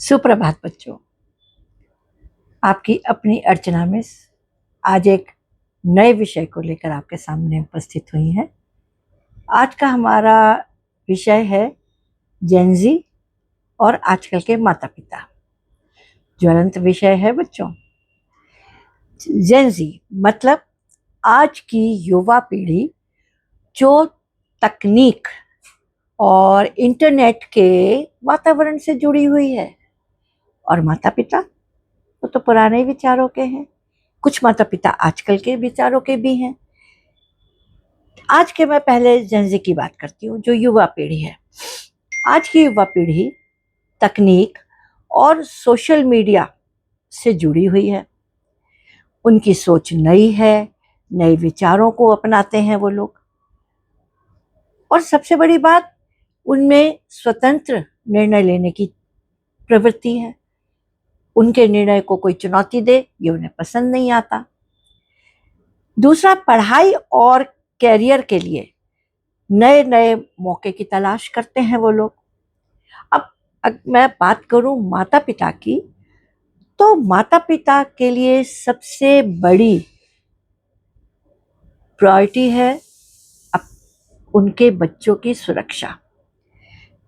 सुप्रभात बच्चों। आपकी अपनी अर्चना मिस आज एक नए विषय को लेकर आपके सामने उपस्थित हुई हैं। आज का हमारा विषय है जेनजी और आजकल के माता पिता। ज्वलंत विषय है बच्चों। जेनजी मतलब आज की युवा पीढ़ी जो तकनीक और इंटरनेट के वातावरण से जुड़ी हुई है, और माता पिता वो तो पुराने विचारों के हैं। कुछ माता पिता आजकल के विचारों के भी हैं। आज के मैं पहले जेनजी की बात करती हूँ, जो युवा पीढ़ी है। आज की युवा पीढ़ी तकनीक और सोशल मीडिया से जुड़ी हुई है। उनकी सोच नई है, नए विचारों को अपनाते हैं वो लोग। और सबसे बड़ी बात, उनमें स्वतंत्र निर्णय लेने की प्रवृत्ति है। उनके निर्णय को कोई चुनौती दे, ये उन्हें पसंद नहीं आता। दूसरा, पढ़ाई और कैरियर के लिए नए नए मौके की तलाश करते हैं वो लोग। अब मैं बात करूं माता पिता की, तो माता पिता के लिए सबसे बड़ी प्रायोरिटी है अब उनके बच्चों की सुरक्षा,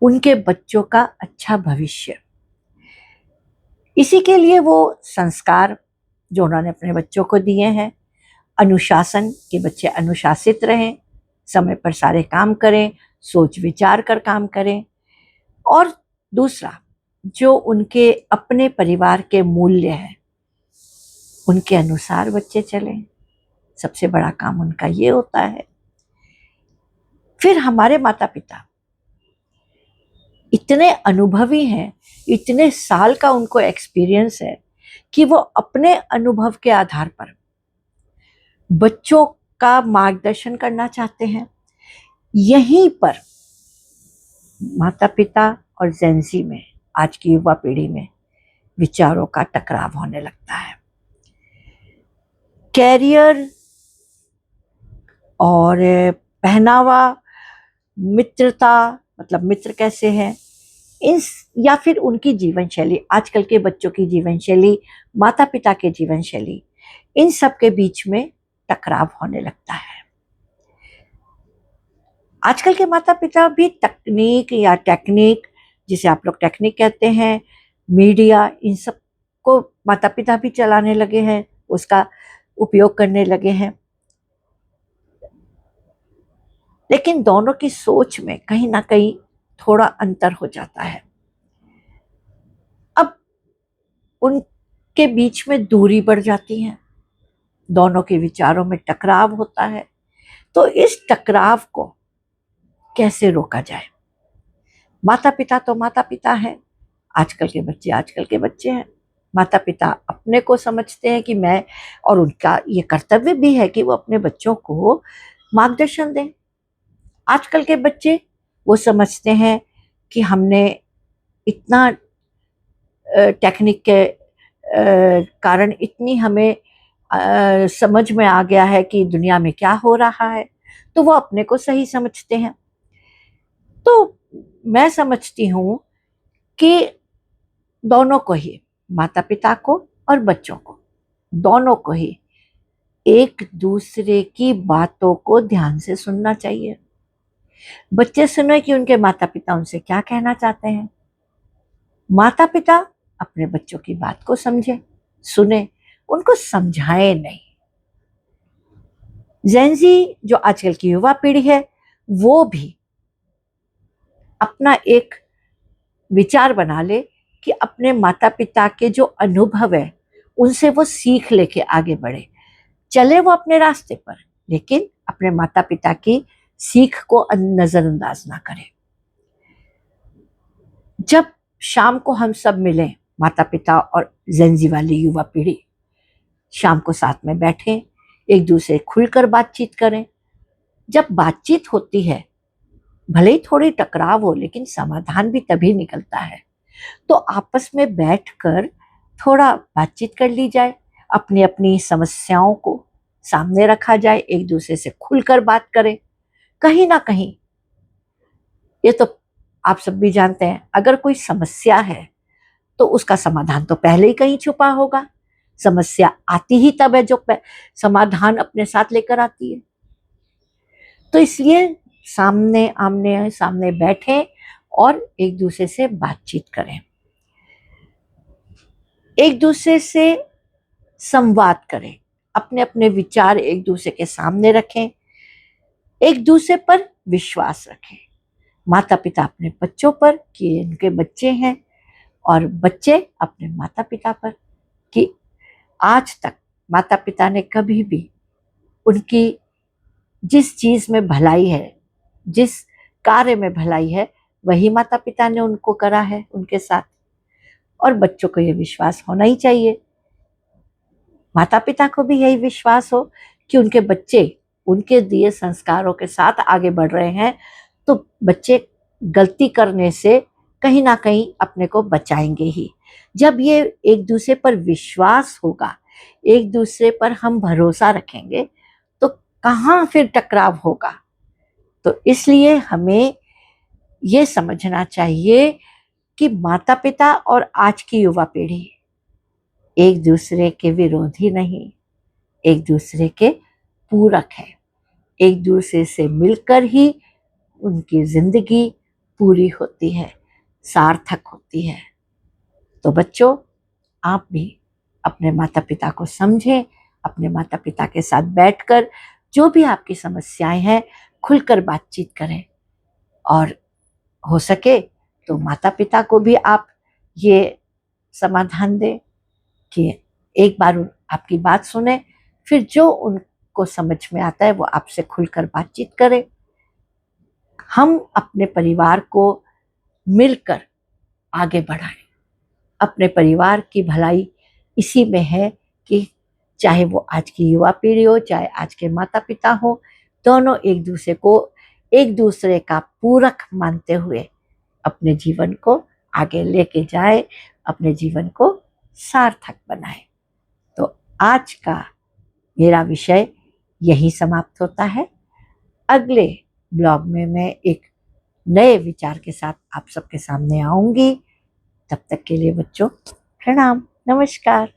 उनके बच्चों का अच्छा भविष्य। इसी के लिए वो संस्कार जो उन्होंने अपने बच्चों को दिए हैं, अनुशासन के बच्चे अनुशासित रहें, समय पर सारे काम करें, सोच विचार कर काम करें। और दूसरा, जो उनके अपने परिवार के मूल्य हैं उनके अनुसार बच्चे चलें। सबसे बड़ा काम उनका ये होता है। फिर हमारे माता पिता इतने अनुभवी हैं, इतने साल का उनको एक्सपीरियंस है कि वो अपने अनुभव के आधार पर बच्चों का मार्गदर्शन करना चाहते हैं। यहीं पर माता पिता और जेनजी में, आज की युवा पीढ़ी में विचारों का टकराव होने लगता है। कैरियर और पहनावा, मित्रता मतलब मित्र कैसे हैं, इस या फिर उनकी जीवन शैली, आजकल के बच्चों की जीवन शैली, माता पिता के जीवन शैली, इन सब के बीच में टकराव होने लगता है। आजकल के माता पिता भी तकनीक या टेक्निक, जिसे आप लोग टेक्निक कहते हैं, मीडिया, इन सब को माता पिता भी चलाने लगे हैं, उसका उपयोग करने लगे हैं। लेकिन दोनों की सोच में कहीं ना कहीं थोड़ा अंतर हो जाता है। अब उनके बीच में दूरी बढ़ जाती है, दोनों के विचारों में टकराव होता है। तो इस टकराव को कैसे रोका जाए? माता पिता तो माता पिता हैं, आजकल के बच्चे आजकल के बच्चे हैं। माता पिता अपने को समझते हैं कि मैं, और उनका ये कर्तव्य भी है कि वो अपने बच्चों को मार्गदर्शन दें। आजकल के बच्चे वो समझते हैं कि हमने इतना टेक्निक के कारण इतनी हमें समझ में आ गया है कि दुनिया में क्या हो रहा है, तो वो अपने को सही समझते हैं। तो मैं समझती हूँ कि दोनों को ही, माता पिता को और बच्चों को, दोनों को ही एक दूसरे की बातों को ध्यान से सुनना चाहिए। बच्चे सुने कि उनके माता पिता उनसे क्या कहना चाहते हैं। माता पिता अपने बच्चों की बात को समझे, सुने, उनको समझाए नहीं। जेनजी जो आजकल की युवा पीढ़ी है, वो भी अपना एक विचार बना ले कि अपने माता पिता के जो अनुभव है उनसे वो सीख लेके आगे बढ़े। चले वो अपने रास्ते पर, लेकिन अपने माता पिता की सीख को नजरअंदाज ना करें। जब शाम को हम सब मिलें, माता पिता और जेनजी वाली युवा पीढ़ी, शाम को साथ में बैठें, एक दूसरे खुलकर बातचीत करें। जब बातचीत होती है, भले ही थोड़ी टकराव हो, लेकिन समाधान भी तभी निकलता है। तो आपस में बैठकर थोड़ा बातचीत कर ली जाए, अपनी अपनी समस्याओं को सामने रखा जाए, एक दूसरे से खुलकर बात करें। कहीं ना कहीं, ये तो आप सब भी जानते हैं, अगर कोई समस्या है तो उसका समाधान तो पहले ही कहीं छुपा होगा। समस्या आती ही तब है जो समाधान अपने साथ लेकर आती है। तो इसलिए सामने आमने सामने बैठे और एक दूसरे से बातचीत करें, एक दूसरे से संवाद करें, अपने अपने विचार एक दूसरे के सामने रखें, एक दूसरे पर विश्वास रखें। माता पिता अपने बच्चों पर कि उनके बच्चे हैं, और बच्चे अपने माता पिता पर कि आज तक माता पिता ने कभी भी उनकी जिस चीज में भलाई है, जिस कार्य में भलाई है, वही माता पिता ने उनको करा है उनके साथ। और बच्चों को यह विश्वास होना ही चाहिए, माता पिता को भी यही विश्वास हो कि उनके बच्चे उनके दिए संस्कारों के साथ आगे बढ़ रहे हैं। तो बच्चे गलती करने से कहीं ना कहीं अपने को बचाएंगे ही। जब ये एक दूसरे पर विश्वास होगा, एक दूसरे पर हम भरोसा रखेंगे, तो कहाँ फिर टकराव होगा। तो इसलिए हमें ये समझना चाहिए कि माता पिता और आज की युवा पीढ़ी एक दूसरे के विरोधी नहीं, एक दूसरे के पूरक है। एक दूसरे से मिलकर ही उनकी जिंदगी पूरी होती है, सार्थक होती है। तो बच्चों, आप भी अपने माता पिता को समझें, अपने माता पिता के साथ बैठकर जो भी आपकी समस्याएं हैं खुलकर बातचीत करें, और हो सके तो माता पिता को भी आप ये समाधान दें कि एक बार आपकी बात सुने, फिर जो उनको समझ में आता है वो आपसे खुलकर बातचीत करें। हम अपने परिवार को मिलकर आगे बढ़ाएं। अपने परिवार की भलाई इसी में है कि चाहे वो आज की युवा पीढ़ी हो, चाहे आज के माता पिता हो, दोनों एक दूसरे को एक दूसरे का पूरक मानते हुए अपने जीवन को आगे लेके जाए, अपने जीवन को सार्थक बनाए। तो आज का मेरा विषय यही समाप्त होता है। अगले ब्लॉग में मैं एक नए विचार के साथ आप सबके सामने आऊंगी। तब तक के लिए बच्चों प्रणाम, नमस्कार।